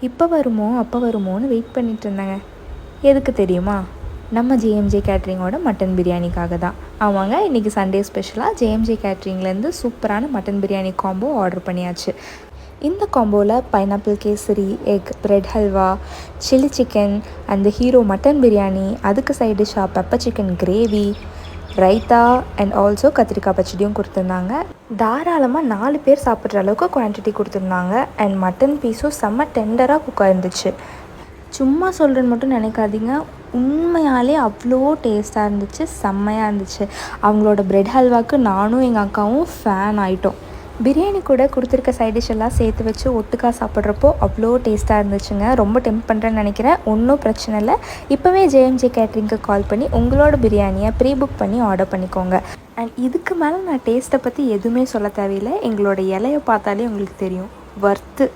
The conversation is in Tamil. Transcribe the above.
இப்போ வருமோ அப்போ வருமோன்னு வெயிட் பண்ணிட்டு இருந்தேங்க. எதுக்கு தெரியுமா? நம்ம ஜேஎம்ஜே கேட்ரிங்கோட மட்டன் பிரியாணிக்காக தான். அவங்க இன்றைக்கி சண்டே ஸ்பெஷலாக ஜேஎம்ஜே கேட்ரிங்லேருந்து சூப்பரான மட்டன் பிரியாணி காம்போ ஆர்டர் பண்ணியாச்சு. இந்த காம்போவில் pineapple kesari, egg, bread halwa, chilli chicken, அந்த ஹீரோ மட்டன் பிரியாணி, அதுக்கு சைட் டிஷ்ஷாக pepper chicken gravy, raita and also கத்திரிக்காய் பச்சடியும் கொடுத்துருந்தாங்க. தாராளமாக 4 பேர் சாப்பிட்ற அளவுக்கு குவான்டிட்டி கொடுத்துருந்தாங்க. அண்ட் மட்டன் பீஸும் செம்ம டெண்டராக குக்காக இருந்துச்சு. சும்மா சொல்கிறேன்னு மட்டும் நினைக்காதீங்க, உண்மையாலே அவ்வளோ டேஸ்ட்டாக இருந்துச்சு, செம்மையாக இருந்துச்சு. அவங்களோட பிரெட் ஹல்வாவுக்கு நானும் எங்கள் அக்காவும் ஃபேன் ஆகிட்டோம். பிரியாணி கூட கொடுத்துருக்க சைட் டிஷ் எல்லாம் சேர்த்து வச்சு ஒட்டுக்காக சாப்பிட்றப்போ அவ்வளோ டேஸ்ட்டாக இருந்துச்சுங்க. ரொம்ப டெம்ப் பண்ணுறேன்னு நினைக்கிறேன். ஒன்றும் பிரச்சனை இல்லை. இப்போவே ஜேஎம்ஜே கேட்ரிங்க்கு கால் பண்ணி உங்களோட பிரியாணியை ப்ரீ புக் பண்ணி ஆர்டர் பண்ணிக்கோங்க. அண்ட் இதுக்கு மேலே நான் டேஸ்ட்டை பற்றி எதுவுமே சொல்ல தேவையில்லை. எங்களோட இலையை பார்த்தாலே உங்களுக்கு தெரியும், வர்த்து.